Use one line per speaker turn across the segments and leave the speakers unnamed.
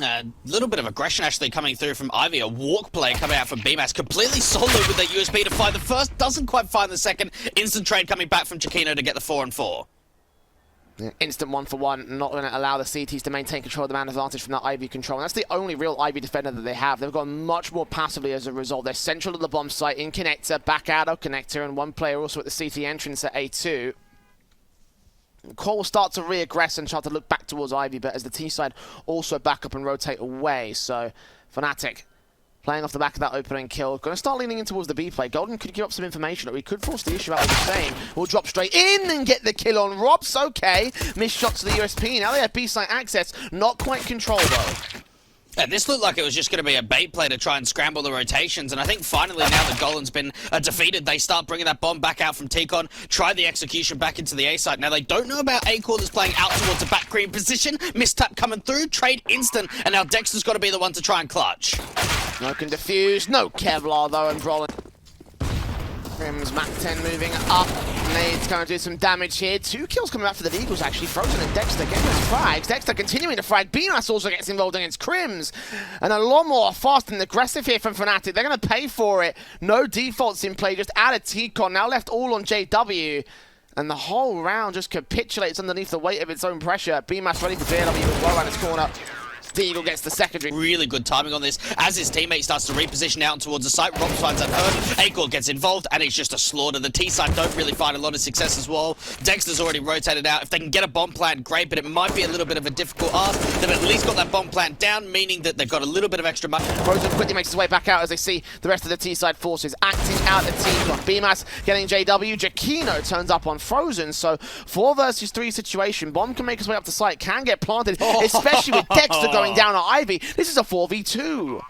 A little bit of aggression actually coming through from Ivy. A walk play coming out from BMAS. Completely solo with that USP to find the first. Doesn't quite find the second. Instant trade coming back from Chiquino to get the 4-4.
Yeah, instant 1-for-1, not going to allow the CTs to maintain control of the man advantage from that Ivy control. And that's the only real Ivy defender that they have. They've gone much more passively as a result. They're central to the bomb site in connector, back out of connector, and one player also at the CT entrance at A2. Core will start to re-aggress and try to look back towards Ivy, but as the T side also back up and rotate away. So Fnatic playing off the back of that opening kill. Going to start leaning in towards the B play. Golden could give up some information, or we could force the issue out of the same. We'll drop straight in and get the kill on Robs. Okay. Missed shot to the USP. Now they have B site access. Not quite control though.
Yeah, this looked like it was just going to be a bait play to try and scramble the rotations, and I think finally now that Golan's been defeated, they start bringing that bomb back out from Tikon, try the execution back into the A site. Now they don't know about A-Core that's playing out towards a back green position, mistap coming through, trade instant, and now Dexter's got to be the one to try and clutch.
No can defuse, no Kevlar though, and Brolin. Crim's Mac 10 moving up. Nade's going to do some damage here. 2 kills coming back for the Eagles, actually. Frozen and Dexter getting those frags. Dexter continuing to frag. BMAS also gets involved against Crims. And a lot more fast and aggressive here from Fnatic. They're going to pay for it. No defaults in play, just added Tikon. Now left all on JW. And the whole round just capitulates underneath the weight of its own pressure. BMAS ready for JW as well around his corner. The Eagle gets the secondary.
Really good timing on this. As his teammate starts to reposition out towards the site, Rob finds that hurt. A-Core gets involved, and it's just a slaughter. The T-side don't really find a lot of success as well. Dexter's already rotated out. If they can get a bomb plant, great, but it might be a little bit of a difficult ask. They've at least got that bomb plant down, meaning that they've got a little bit of extra money.
Frozen quickly makes his way back out as they see the rest of the T-side forces acting out the team. Got BMAS getting JW. Jakino turns up on Frozen, so 4 versus 3 situation. Bomb can make his way up to site, can get planted, especially with Dexter going down on Ivy. This is a 4v2.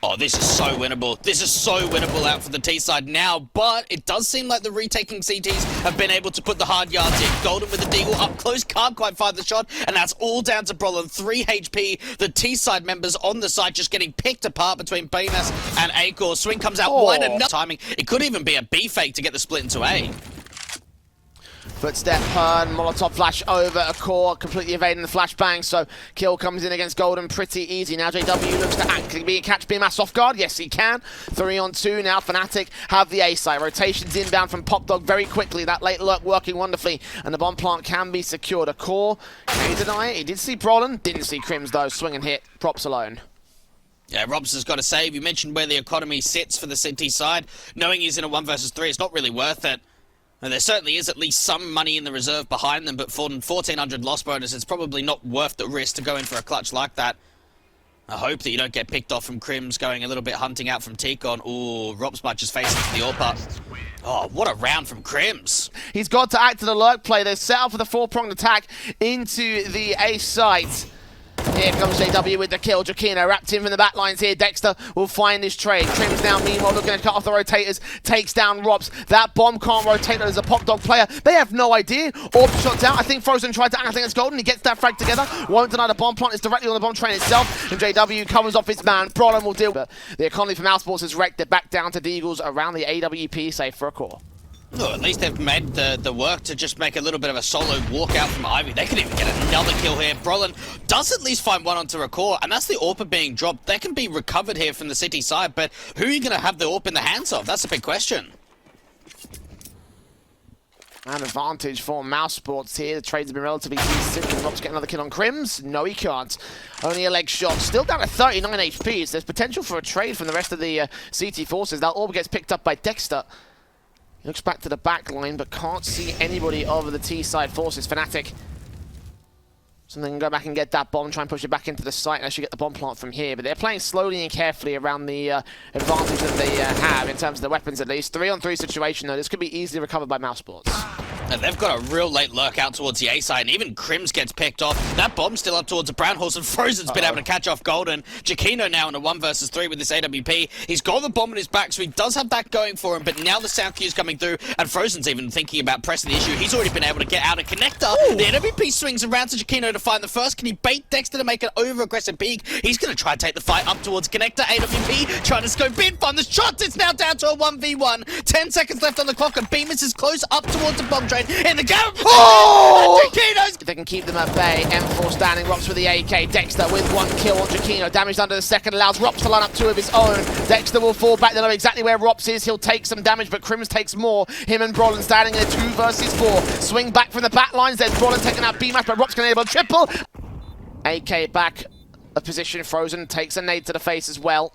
Oh, this is so winnable. This is so winnable out for the T-side now, but it does seem like the retaking CTs have been able to put the hard yards in. Golden with the deagle up close, can't quite find the shot, and that's all down to Brolin. 3 HP. The T-side members on the side just getting picked apart between BMAS and A-Core. Swing comes out wide enough. Timing. It could even be a B fake to get the split into A.
Footstep, Hearn, Molotov flash over a core, completely evading the flashbang, so kill comes in against Golden pretty easy. Now JW looks to actively catch BMAS off guard. Yes, he can. 3 on 2 now. Fnatic have the A site. Rotations inbound from Popdog very quickly. That late lurk working wonderfully, and the bomb plant can be secured. A core, can he deny it? He did see Brolin, didn't see Crims though. Swing and hit, props alone.
Yeah, Robs has got to save. You mentioned where the economy sits for the CT side. Knowing he's in a 1 versus 3, it's not really worth it. And there certainly is at least some money in the reserve behind them, but for 1,400 loss bonus, it's probably not worth the risk to go in for a clutch like that. I hope that you don't get picked off from Crims going a little bit hunting out from Tikon. Ooh, Robs might just face into the AWP. Oh, what a round from Crims.
He's got to act to the lurk play. They're set up for the 4-pronged attack into the A site. Here comes JW with the kill. Jakino wrapped in from the back lines here. Dexter will find his trade. Crims now, meanwhile, looking to cut off the rotators. Takes down Robs. That bomb can't rotate as a Popdog player. They have no idea. Orb shots out. I think Frozen tried to act. I think it's Golden. He gets that frag together. Won't deny the bomb plant. It's directly on the bomb train itself. And JW covers off his man. Brolin will deal. But the economy for Mousesports is wrecked. They're back down to the Eagles around the AWP, safe for a core.
Oh, at least they've made the work to just make a little bit of a solo walkout from Ivy. They could even get another kill here. Brolin does at least find one onto a core, and that's the AWP being dropped. They can be recovered here from the city side, but who are you going to have the AWP in the hands of? That's a big question.
An advantage for Mousesports here. The trades have been relatively easy. Can Robs get another kill on Crims? No, he can't. Only a leg shot. Still down at 39 HP. So there's potential for a trade from the rest of the CT forces. That AWP gets picked up by Dexter. Looks back to the back line, but can't see anybody over the T-side forces. Fnatic. So they can go back and get that bomb, try and push it back into the site, and actually get the bomb plant from here. But they're playing slowly and carefully around the advantage that they have, in terms of the weapons at least. 3-on-3 situation, though. This could be easily recovered by Mousesports.
And they've got a real late lurk out towards the A side, and even Crims gets picked off. That bomb's still up towards the Brown Horse, and Frozen's been able to catch off Golden. Jakino now in a 1 versus 3 with this AWP. He's got the bomb in his back, so he does have that going for him, but now the sound cue's coming through, and Frozen's even thinking about pressing the issue. He's already been able to get out a connector. Ooh. The AWP swings around to Jakino to find the first. Can he bait Dexter to make an over-aggressive peek? He's going to try and take the fight up towards connector. AWP trying to scope in, find the shot. It's now down to a 1v1. 10 seconds left on the clock, and BMAS is close up towards the bomb train. concentrate in the gap.
Oh!
Jakino's
They can keep them at bay. M4 standing, Rops with the AK. Dexter with one kill on Jakino. Damage under the second allows Rops to line up two of his own. Dexter will fall back. They know exactly where Rops is. He'll take some damage, but Crims takes more. Him and Brolin standing in a 2 versus 4. Swing back from the back lines. There's Brolin taking out B-Match, but Rops can enable a triple. AK back of position. Frozen takes a nade to the face as well.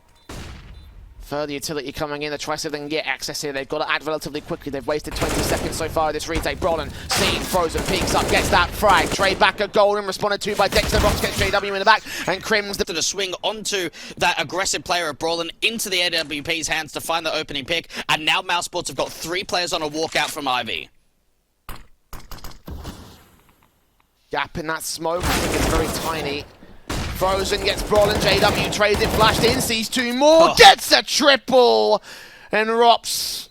Further utility coming in to try to see if they can get access here. They've got to act relatively quickly. They've wasted 20 seconds so far this retake. Brolin, seen, Frozen, peeks up, gets that frag. Trade back a golden, responded to by Dexter. Rops gets JW in the back, and Crims
to the swing onto that aggressive player of Brolin into the AWP's hands to find the opening pick. And now Mousesports have got 3 players on a walkout from Ivy.
Gap in that smoke, I think it's very tiny. Frozen gets Brolin, JW trades it, flashed in, sees 2 more, gets a triple! And Rops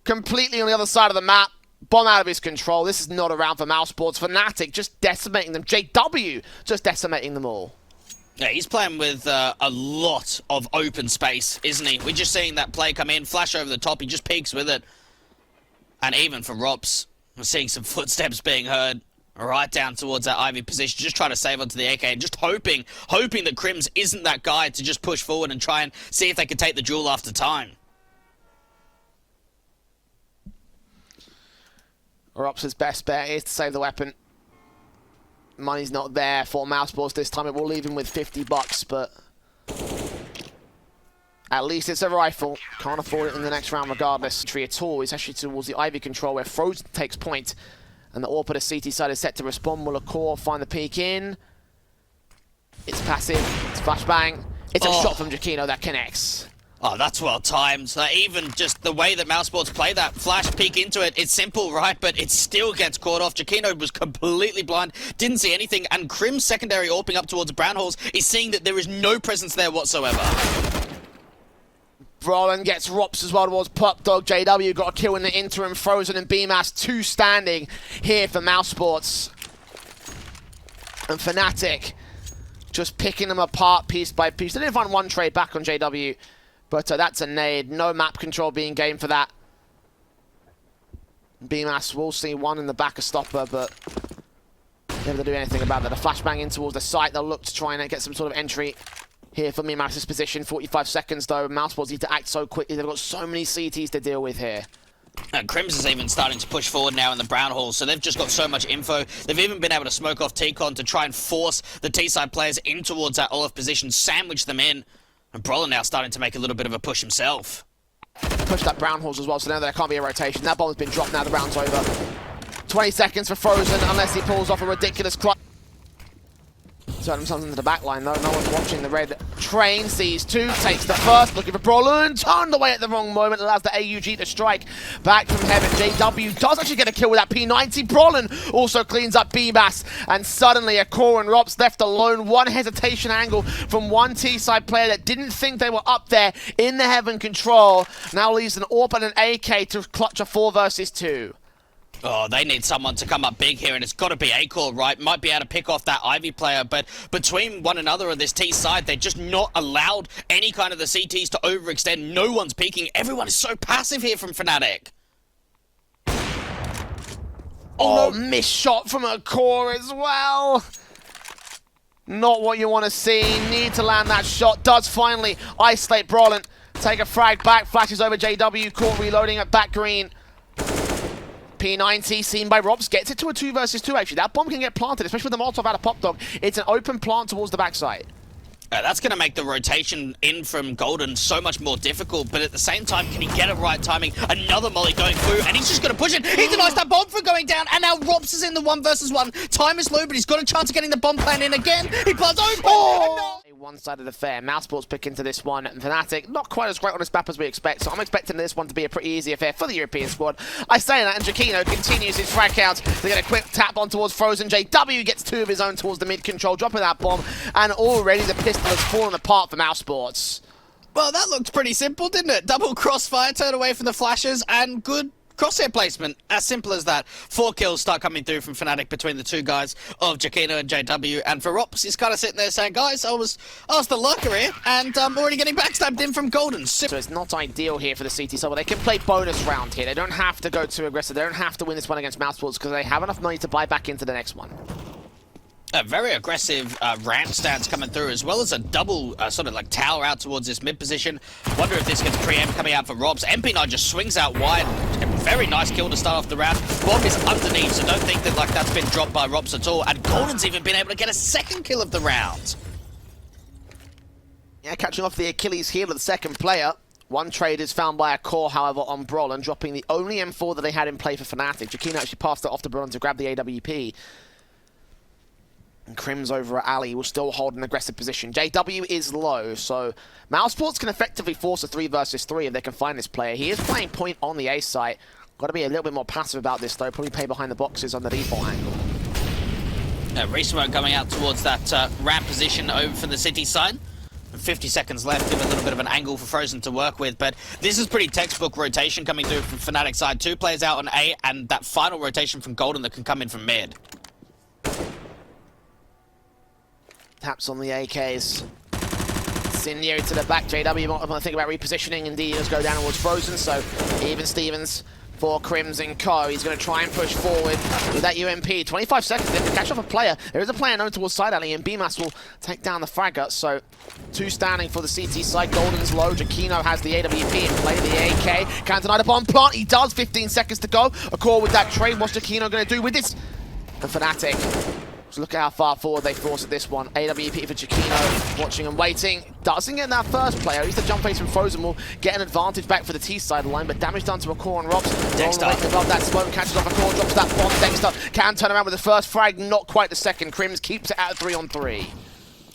completely on the other side of the map, bomb out of his control. This is not a round for Mousesports. Fnatic just decimating them. JW just decimating them all.
Yeah, he's playing with a lot of open space, isn't he? We're just seeing that play come in, flash over the top, he just peeks with it. And even for Rops, we're seeing some footsteps being heard. Right down towards that Ivy position, just trying to save onto the AK and just hoping that Crims isn't that guy to just push forward and try and see if they can take the duel after time.
Rops' best bet is to save the weapon. Money's not there for Mousesports this time. It will leave him with 50 bucks, but at least it's a rifle. Can't afford it in the next round regardless. Tree at all is actually towards the Ivy control where Frozen takes point. And the AWP at the CT side is set to respond. Will a core find the peek in? It's passive. It's flashbang. It's a shot from Jakino that connects.
Oh, that's well timed. Even just the way that Mousesports play that flash peek into it, it's simple, right? But it still gets caught off. Jakino was completely blind, didn't see anything, and Crims secondary AWPing up towards Brown Halls is seeing that there is no presence there whatsoever.
Brolin gets Rops as well towards Pup Dog. JW got a kill in the interim. Frozen and BMAS 2 standing here for Mousesports. And Fnatic just picking them apart piece by piece. They didn't find one trade back on JW, but that's a nade. No map control being gained for that. BMAS will see one in the back of stopper, but never to do anything about that. A flashbang in towards the site. They'll look to try and get some sort of entry here for BMAS's position. 45 seconds though. Mousesports need to act so quickly. They've got so many CTs to deal with here.
And Crims is even starting to push forward now in the Brown Hall, so they've just got so much info. They've even been able to smoke off T-Con to try and force the T-side players in towards that Olaf position, sandwich them in. And Brolin now starting to make a little bit of a push himself.
Push that Brown Halls as well, so now there can't be a rotation. That bomb's been dropped now, the round's over. 20 seconds for Frozen, unless he pulls off a ridiculous clutch. Turn something to the back line though. No one's watching. The red train sees 2, takes the first, looking for Brolin, turned away at the wrong moment, allows the AUG to strike back from heaven. JW does actually get a kill with that P90. Brolin also cleans up BMAS, and suddenly a core and Rops left alone. One hesitation angle from one T-side player that didn't think they were up there in the heaven control. Now leaves an AWP and an AK to clutch a 4 versus 2.
Oh, they need someone to come up big here, and it's got to be A-Core, right? Might be able to pick off that Ivy player, but between one another on this T side, they're just not allowed any kind of the CTs to overextend. No one's peeking. Everyone is so passive here from Fnatic.
Oh, no, missed shot from a core as well. Not what you want to see. Need to land that shot. Does finally isolate Brolin. Take a frag back, flashes over JW. Core reloading at back green. P90 seen by Rops, gets it to a 2 versus 2 actually. That bomb can get planted, especially with the Molotov out of Pop Dog. It's an open plant towards the backside.
That's going to make the rotation in from Golden so much more difficult, but at the same time, can he get it right timing? Another molly going through, and he's just going to push it. He denies that bomb from going down, and now Rops is in the 1 versus 1. Time is low, but he's got a chance of getting the bomb plan in again. He plants open.
Oh! One side of the fair. Mousesports pick into this one. Fnatic, not quite as great on this map as we expect, so I'm expecting this one to be a pretty easy affair for the European squad. I say that, and Jakino continues his frag count. They get a quick tap on towards Frozen. JW gets 2 of his own towards the mid control, dropping that bomb, and already the pistol has fallen apart for Mousesports.
Well, that looked pretty simple, didn't it? Double crossfire, turn away from the flashes, and good crosshair placement, as simple as that. 4 kills start coming through from Fnatic between the two guys of Jakino and JW, and for Rops, he's kind of sitting there saying, guys, I was the lurker here, and I'm already getting backstabbed in from Golden.
So it's not ideal here for the CT side, but they can play bonus round here. They don't have to go too aggressive. They don't have to win this one against Mousesports because they have enough money to buy back into the next one.
A very aggressive ramp stance coming through, as well as a double sort of like tower out towards this mid position. Wonder if this gets preempt coming out for Robs. MP9 just swings out wide. A very nice kill to start off the round. Bomb is underneath, so don't think that like that's been dropped by Robs at all. And Golden's even been able to get a second kill of the round.
Yeah, catching off the Achilles heel of the second player. One trade is found by a core, however, on Brolin, dropping the only M4 that they had in play for Fnatic. Jakino actually passed it off to Brolin to grab the AWP. And Crims over at Ali will still hold an aggressive position. JW is low, so Mousesports can effectively force a 3 versus 3 if they can find this player. He is playing point on the A site. Got to be a little bit more passive about this, though. Probably play behind the boxes on the default angle.
Resmoke coming out towards that ramp position over for the city side. 50 seconds left, give a little bit of an angle for Frozen to work with, but this is pretty textbook rotation coming through from Fnatic side. 2 players out on A, and that final rotation from Golden that can come in from mid.
Taps on the AKs. Sinio to the back. JW might want to think about repositioning. Indeed, he does go down towards Frozen, so even Stevens for Crims and Co. He's going to try and push forward with that UMP. 25 seconds left to catch off a player. There is a player known towards side alley, and BMAS will take down the fragger. So 2 standing for the CT side. Golden's low. Jakino has the AWP in play. The AK can't deny the bomb plant. He does. 15 seconds to go. A call with that trade. What's Jakino going to do with this? And Fnatic. So look at how far forward they force at this one. AWP for Jakino, watching and waiting. Doesn't get that first player. At least the jump face from Frozen will get an advantage back for the T side line, but damage done to a core on Robs.
Dexter
above that smoke, catches off a core, drops that bomb. Dexter can turn around with the first frag, not quite the second. Crims keeps it at 3-on-3.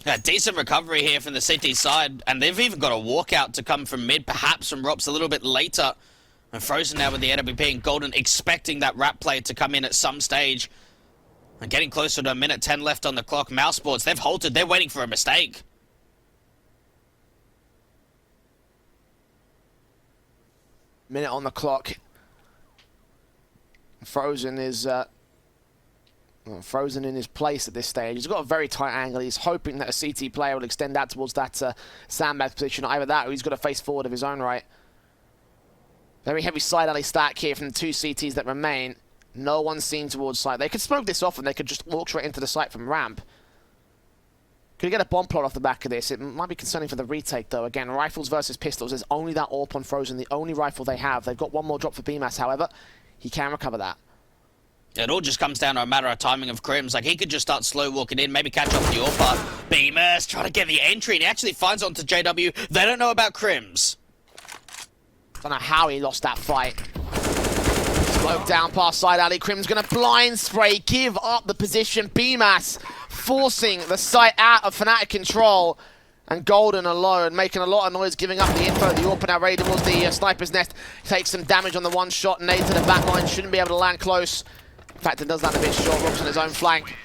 Yeah, decent recovery here from the city side, and they've even got a walkout to come from mid, perhaps from Robs a little bit later. And Frozen now with the AWP and Golden expecting that rap play to come in at some stage. And getting closer to 1:10 left on the clock. Mousesports, they've halted. They're waiting for a mistake.
Minute on the clock. Frozen is Frozen in his place at this stage. He's got a very tight angle. He's hoping that a CT player will extend out towards that sandbag position. Either that or he's got to face forward of his own right. Very heavy side alley stack here from the 2 CTs that remain. No one's seen towards site. They could smoke this off and they could just walk straight into the site from ramp. Could get a bomb plot off the back of this. It might be concerning for the retake, though. Again, rifles versus pistols. There's only that AWP on Frozen, the only rifle they have. They've got one more drop for BMAS, however. He can recover that.
It all just comes down to a matter of timing of Crims. Like, he could just start slow walking in, maybe catch up with the AWP. BMAS trying to get the entry, and he actually finds onto JW. They don't know about Crims.
Don't know how he lost that fight. Smoke down past side alley. Crim's going to blind spray, give up the position. BMAS forcing the site out of Fnatic control. And Golden alone, making a lot of noise, giving up the info. The AWP now ready towards the sniper's nest. Takes some damage on the one shot. Nade to the back line. Shouldn't be able to land close. In fact, it does land a bit short. Robs on his own flank.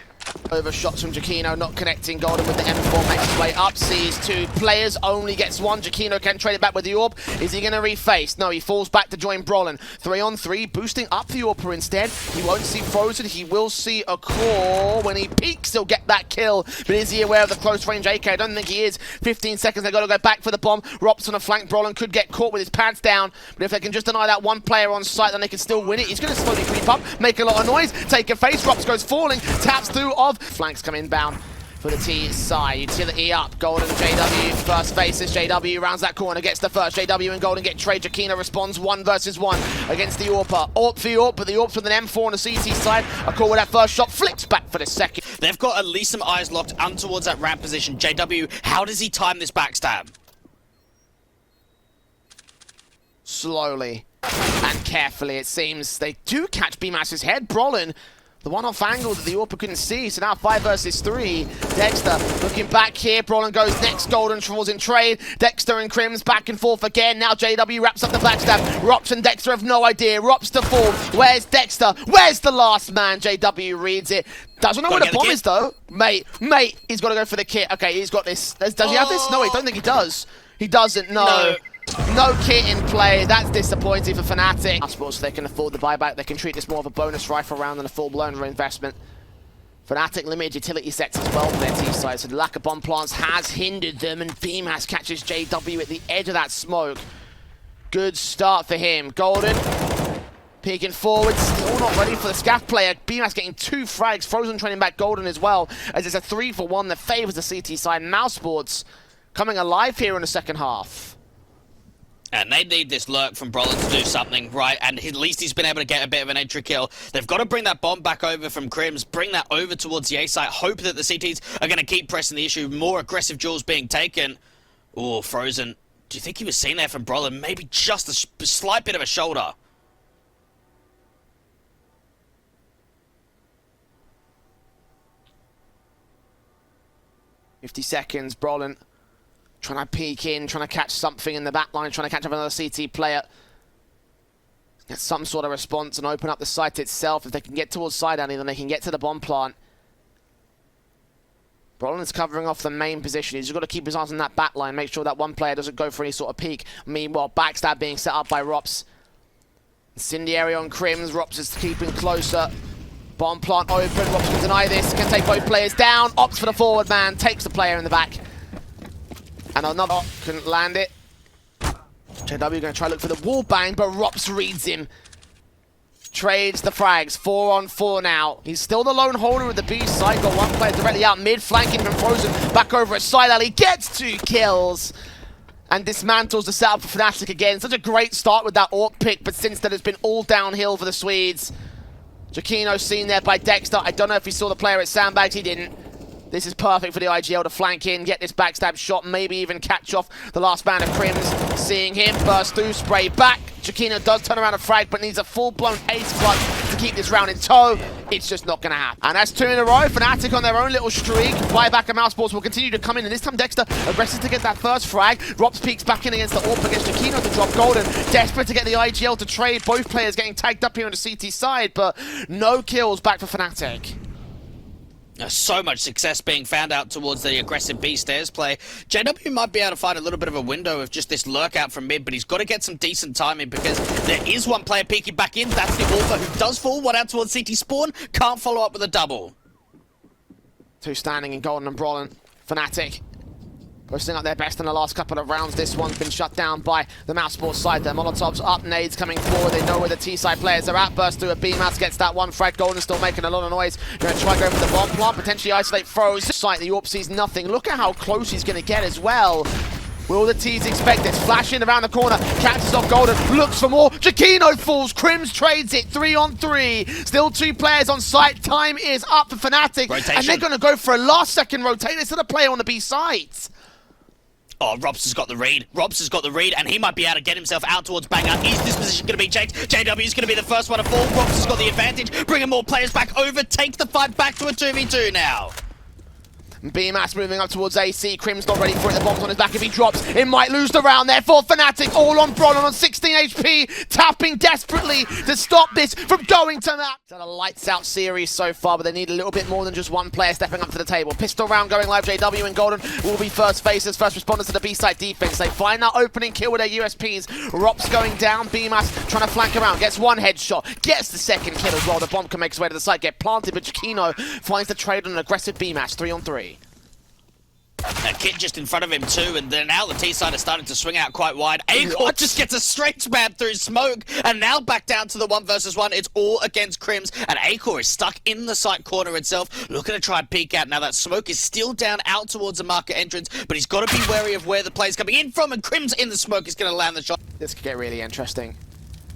Over shots from Jakino, not connecting. Golden with the M4 makes his way up. Sees 2 players, only gets 1. Jakino can trade it back with the AWP. Is he going to reface? No, he falls back to join Brolin. 3-on-3, boosting up the AWP instead. He won't see Frozen. He will see a core. When he peeks, he'll get that kill. But is he aware of the close range AK? I don't think he is. 15 seconds, they've got to go back for the bomb. Rops on a flank. Brolin could get caught with his pants down. But if they can just deny that one player on site, then they can still win it. He's going to slowly creep up, make a lot of noise, take a face. Rops goes falling, taps through of flanks come inbound for the T side. Utility up. Golden JW first faces. JW rounds that corner, gets the first. JW and Golden get trade. Jakino responds 1 versus 1 against the AWP. AWP for the AWP, but the AWP's with an M4 on the CT side. A call with that first shot, flicks back for the second.
They've got at least some eyes locked on towards that ramp position. JW, how does he time this backstab?
Slowly and carefully, it seems. They do catch BMAS's head. Brolin, the one-off angle that the AWP couldn't see, so now 5 versus 3. Dexter looking back here. Brolin goes next. Golden falls in trade. Dexter and Crims back and forth again. Now JW wraps up the backstab. Rops and Dexter have no idea. Rops to fall. Where's Dexter? Where's the last man? JW reads it. Doesn't know where the bomb is, though. Mate, he's got to go for the kit. Okay, he's got this. Does he have this? No, I don't think he does. He doesn't, no. No kit in play. That's disappointing for Fnatic. Mousesports, they can afford the buyback. They can treat this more of a bonus rifle round than a full-blown reinvestment. Fnatic limited utility sets as well for their T side, so the lack of bomb plants has hindered them, and bmas catches JW at the edge of that smoke. Good start for him. Golden peeking forward, still not ready for the scaff player. bmas getting 2 frags. Frozen training back Golden as well, as it's a 3-for-1 that favors the CT side. Mousesports coming alive here in the second half.
And they need this lurk from Brolin to do something right, and at least he's been able to get a bit of an entry kill. They've got to bring that bomb back over from Crims, bring that over towards the A site, hope that the CTs are going to keep pressing the issue, more aggressive duels being taken. Oh, Frozen. Do you think he was seen there from Brolin? Maybe just a slight bit of a shoulder.
"50 seconds, Brolin trying to peek in, trying to catch something in the back line, trying to catch up another CT player. Get some sort of response and open up the site itself. If they can get towards side alley, then they can get to the bomb plant. Brolin's covering off the main position. He's just got to keep his eyes on that back line, make sure that one player doesn't go for any sort of peek. Meanwhile, backstab being set up by Rops. Incendiary on Crims. Rops is keeping closer. Bomb plant open. Rops can deny this. Can take both players down. Opts for the forward man. Takes the player in the back. And another couldn't land it. JW going to try to look for the wall bang, but Rops reads him. Trades the frags. 4-on-4 now. He's still the lone holder of the B side. Got one player directly out mid, flanking from Frozen. Back over at side alley. Gets 2 kills. And dismantles the setup for Fnatic again. Such a great start with that AWP pick, but since then it's been all downhill for the Swedes. Jacquino seen there by Dexter. I don't know if he saw the player at Sandbags. He didn't. This is perfect for the IGL to flank in, get this backstab shot, maybe even catch off the last man of Crims. Seeing him burst through, spray back. Jacquino does turn around a frag, but needs a full-blown ace clutch to keep this round in tow. It's just not going to happen. And that's 2 in a row. Fnatic on their own little streak. Buyback and Mousesports will continue to come in, and this time Dexter aggressive to get that first frag. Rops peeks back in against the AWP against Jacquino to drop Golden. Desperate to get the IGL to trade. Both players getting tagged up here on the CT side, but no kills back for Fnatic.
So much success being found out towards the aggressive B stairs play. JW might be able to find a little bit of a window of just this lurk out from mid, but he's got to get some decent timing because there is one player peeking back in. That's the Author who does fall one out towards CT spawn. Can't follow up with a double.
2 standing in Golden and Brolin. Fnatic posting up their best in the last couple of rounds. This one's been shut down by the Mousesports side. Their Molotovs up, nades coming forward. They know where the T-side players are at. Burst through a bmas, gets that one frag. Golden still making a lot of noise. Going to try going for the bomb plant, potentially isolate Froze. Site, the AWP sees nothing. Look at how close he's going to get as well. Will the T's expect this? Flashing around the corner, catches off Golden, looks for more. Jacquino falls, Crims trades it, 3-on-3. Still 2 players on site. Time is up for Fnatic.
Rotation.
And they're going to go for a last-second rotate instead of player on the B side.
Oh, Robs has got the read. Robs has got the read, and he might be able to get himself out towards banger. Is this position going to be checked? JW is going to be the first one to fall. Robs has got the advantage, bringing more players back over, take the fight back to a 2v2 now.
bmas moving up towards AC. Crims not ready for it. The bomb's on his back. If he drops, it might lose the round there for Fnatic. All on Brolin on 16 HP. Tapping desperately to stop this from going to that. It's a lights out series so far, but they need a little bit more than just one player stepping up to the table. Pistol round going live. JW and Golden will be first faces, first responders to the B-side defense. They find that opening kill with their USPs. Rops going down. bmas trying to flank around. Gets one headshot. Gets the second kill as well. The bomb can make its way to the side. Get planted, but Jacquino finds the trade on an aggressive bmas. 3-on-3.
A kid just in front of him too, and then now the T-side is starting to swing out quite wide. Acor just gets a straight spam through smoke, and now back down to the 1v1. It's all against Crims, and Acor is stuck in the site corner itself, looking to try and peek out. Now that smoke is still down out towards the market entrance, but he's got to be wary of where the play's coming in from, and Crims in the smoke is going to land the shot.
This could get really interesting.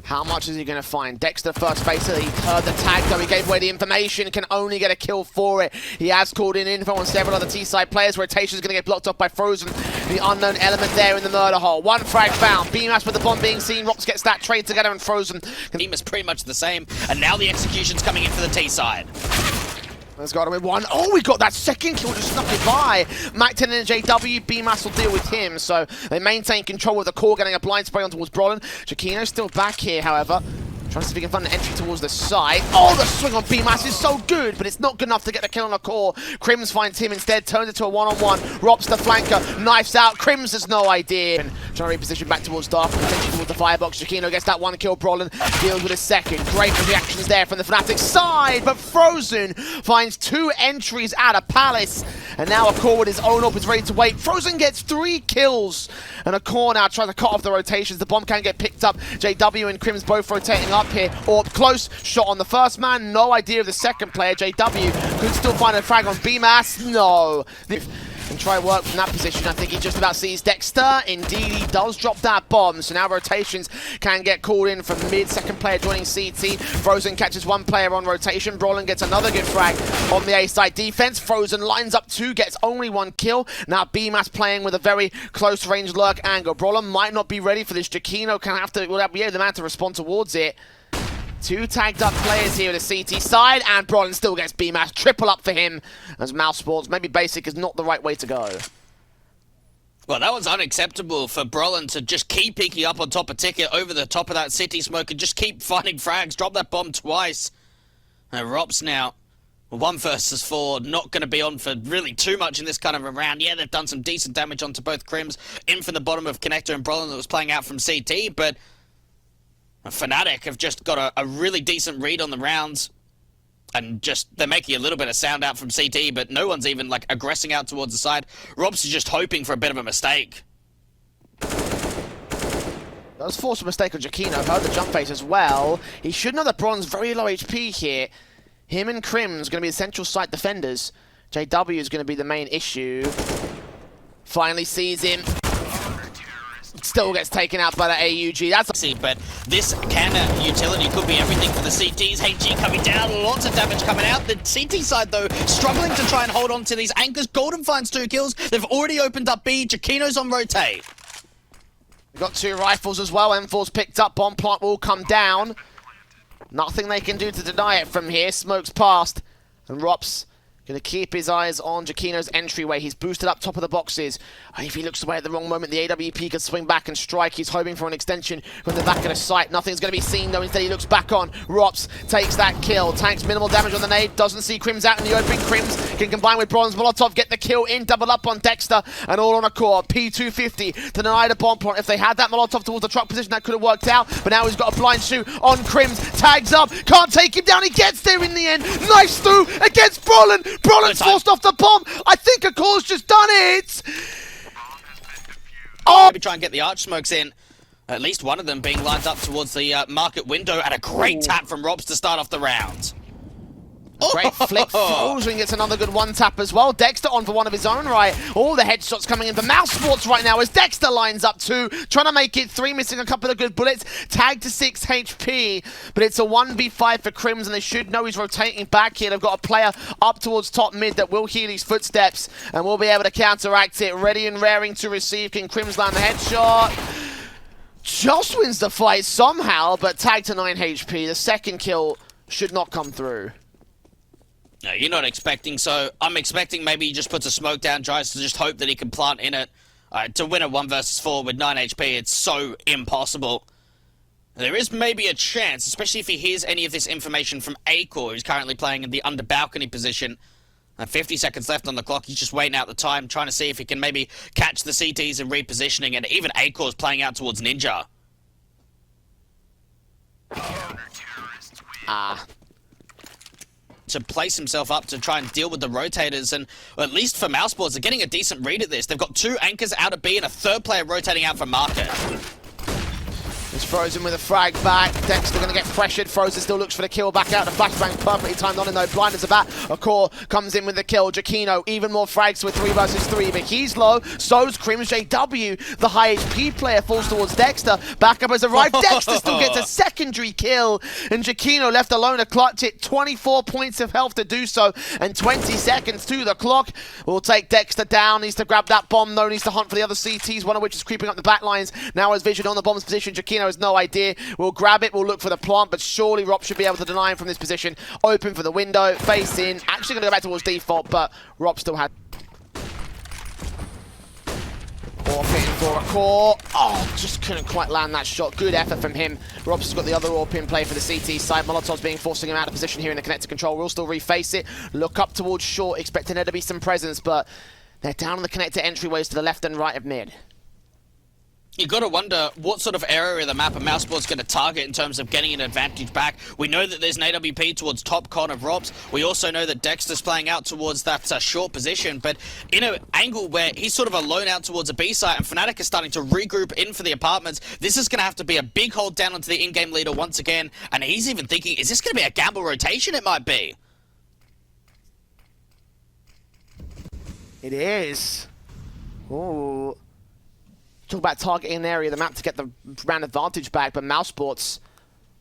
How much is he going to find? Dexter first basically heard the tag, though he gave away the information, can only get a kill for it. He has called in info on several other T-side players. Rotation is going to get blocked off by Frozen, the unknown element there in the murder hole. One frag found. bmas with the bomb being seen. Rops gets that trade together, and Frozen.
Team is pretty much the same, and now the execution's coming in for the T-side.
Let's go with one. Oh, we got that second kill, just snuck it by. Mac 10 and JW, bmas will deal with him. So they maintain control of the core, getting a blind spray on towards Brolin. Jacquino's still back here, however. Trying to see if he can find an entry towards the side. Oh, the swing on bmas is so good, but it's not good enough to get the kill on the core. Crims finds him instead, turns it to a 1-on-1. Robs the flanker, knifes out. Crims has no idea. And Trying to reposition back towards Dark, potentially towards the firebox. Jakino gets that one kill. Brolin deals with a second. Great reactions there from the Fnatic side, but Frozen finds 2 entries out of Palace. And now Akor with his own AWP is ready to wait. Frozen gets 3 kills. And Akor now tries to cut off the rotations. The bomb can get picked up. JW and Crims both rotating up here. AWP close. Shot on the first man. No idea of the second player. JW could still find a frag on BMAS. No. And try work from that position. I think he just about sees Dexter. Indeed, he does drop that bomb. So now rotations can get called in from mid. Second player joining CT. Frozen catches 1 player on rotation. Brolin gets another good frag on the A side defense. Frozen lines up 2, gets only 1 kill. Now BMAS playing with a very close range lurk angle. Brolin might not be ready for this. Jakino can have to, will be the man to respond towards it. 2 tagged up players here at the CT side, and Brolin still gets BMAS. Triple up for him as Mousesports. Maybe basic is not the right way to go.
Well, that was unacceptable for Brolin to just keep peeking up on top of Ticket over the top of that city smoke and just keep finding frags. Drop that bomb twice. And Rops now, 1 versus 4, not going to be on for really too much in this kind of a round. Yeah, they've done some decent damage onto both Crims, in from the bottom of Connector and Brolin that was playing out from CT, but Fnatic have just got a really decent read on the rounds, and just they're making a little bit of sound out from CT, but no one's even like aggressing out towards the side. Robs is just hoping for a bit of a mistake.
That was forced a mistake on Jakino. Heard the jump phase as well. He should know that Bron's very low HP here. Him and Crim's going to be the central site defenders. JW is going to be the main issue. Finally sees him. Still gets taken out by the AUG. That's
but this cannon utility could be everything for the CTs. HG coming down, lots of damage coming out. The CT side, though, struggling to try and hold on to these anchors. Golden finds 2 kills. They've already opened up B. Jakino's on rotate.
We've got 2 rifles as well. M4's picked up. Bomb plant will come down. Nothing they can do to deny it from here. Smoke's past. And Rops going to keep his eyes on Jakino's entryway. He's boosted up top of the boxes. If he looks away at the wrong moment, the AWP could swing back and strike. He's hoping for an extension from the back of the site. Nothing's going to be seen, though. Instead, he looks back on. Rops takes that kill. Tanks minimal damage on the nade. Doesn't see Crims out in the open. Crims can combine with Bronze Molotov, get the kill in. Double up on Dexter, and all on a core. P250 to deny the bomb plot. If they had that Molotov towards the truck position, that could have worked out. But now he's got a blind shoot on Crims. Tags up. Can't take him down. He gets there in the end. Nice through against Brolin. Brolin's forced off the bomb. I think Akor's just done it.
Oh! Maybe try and get the arch smokes in. At least one of them being lined up towards the market window, and a great tap from Robs to start off the round.
Great flick. Frozen gets another good 1-tap as well. Dexter on for one of his own right. All the headshots coming in for Mousesports right now as Dexter lines up 2. Trying to make it 3, missing a couple of good bullets. Tagged to 6 HP. But it's a 1v5 for Crims, and they should know he's rotating back here. They've got a player up towards top mid that will heal his footsteps and will be able to counteract it. Ready and raring to receive. Can Crims land the headshot? Just wins the fight somehow, but tagged to 9 HP. The second kill should not come through.
No, you're not expecting, so I'm expecting maybe he just puts a smoke down, tries to just hope that he can plant in it. To win a 1 versus 4 with 9 HP, it's so impossible. There is maybe a chance, especially if he hears any of this information from Akor, who's currently playing in the under balcony position. 50 seconds left on the clock, he's just waiting out the time, trying to see if he can maybe catch the CTs and repositioning, and even Akor's playing out towards Ninja. To place himself up to try and deal with the rotators, and at least for Mousesports, they're getting a decent read at this. They've got 2 anchors out of B and a 3rd player rotating out for market.
It's Frozen with a frag back. Dexter going to get pressured. Frozen still looks for the kill back out. The flashbang perfectly timed on him though. Blind as a bat. Akor comes in with the kill. Jakino even more frags with 3 versus 3, but he's low. So's Crims. JW, the high HP player, falls towards Dexter. Backup has arrived. Dexter still gets a secondary kill, and Jakino left alone to clutch it. 24 points of health to do so, and 20 seconds to the clock. We'll take Dexter down. Needs to grab that bomb though. Needs to hunt for the other CTs, one of which is creeping up the back lines. Now has vision on the bomb's position. Jakino has no idea. We'll grab it, we'll look for the plant, but surely Rob should be able to deny him from this position. Open for the window, face in. Actually going to go back towards default, but Rob still had... Orp in for Akor. Oh, just couldn't quite land that shot. Good effort from him. Rob's got the other Orp in play for the CT side. Molotov's being forcing him out of position here in the connector control. We'll still reface it. Look up towards short, expecting there to be some presence, but they're down on the connector entryways to the left and right of mid.
You got to wonder what sort of area of the map a Mousesports going to target in terms of getting an advantage back. We know that there's an AWP towards top con of Rops. We also know that Dexter's playing out towards that short position, but in an angle where he's sort of alone out towards a B site and Fnatic is starting to regroup in for the apartments, this is going to have to be a big hold down onto the in-game leader once again, and he's even thinking, is this going to be a gamble rotation? It might be.
It is. Ooh. Talk about targeting an area of the map to get the round advantage back, but Mousesports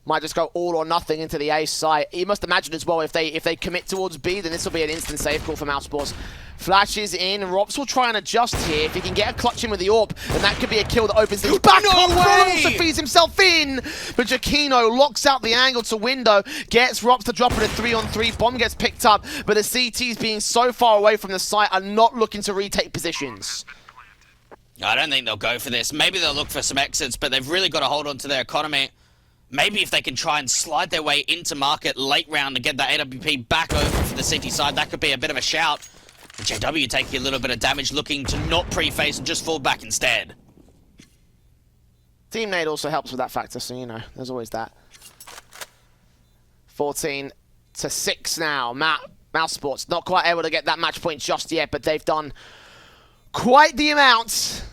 might just go all or nothing into the A site. You must imagine as well, if they commit towards B, then this will be an instant save call for Mousesports. Flashes in, Rops will try and adjust here. If he can get a clutch in with the AWP, then that could be a kill that opens things back up. Brolin also feeds himself in, but Jakino locks out the angle to window, gets Rops to drop it a 3-on-3. Bomb gets picked up, but the CTs being so far away from the site are not looking to retake positions.
I don't think they'll go for this. Maybe they'll look for some exits, but they've really got to hold on to their economy. Maybe if they can try and slide their way into market late round and get that AWP back over for the CT side, that could be a bit of a shout. And JW taking a little bit of damage, looking to not pre-face and just fall back instead.
Team nade also helps with that factor, so you know, there's always that. 14-6 now. Mousesports not quite able to get that match point just yet, but they've done quite the amount.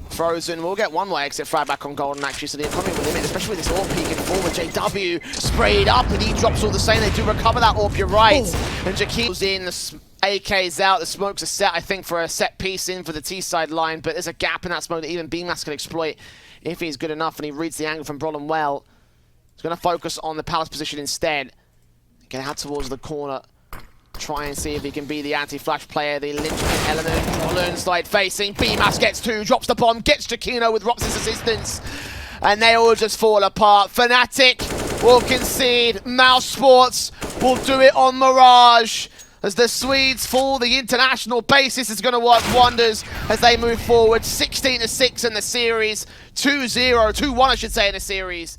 Frozen will get one more exit frag back on Golden, actually, so the economy will limit, especially with this AWP peeking forward. JW sprayed up, and he drops all the same. They do recover that AWP, you're right. Oh. And Jakino's in, the AK's out, the smokes are set, I think, for a set piece in for the T-side line, but there's a gap in that smoke that even Beamlas can exploit if he's good enough, and he reads the angle from Brolin well. He's going to focus on the Palace position instead. Get out towards the corner. Try and see if he can be the anti-flash player, the linchpin element. Brolin slide facing, Beamlas gets two, drops the bomb, gets Jakino with Rops' assistance, and they all just fall apart. Fnatic will concede, Mousesports will do it on Mirage. As the Swedes fall, the international basis is going to work wonders as they move forward. 16-6 in the series, 2-0, 2-1 I should say in the series.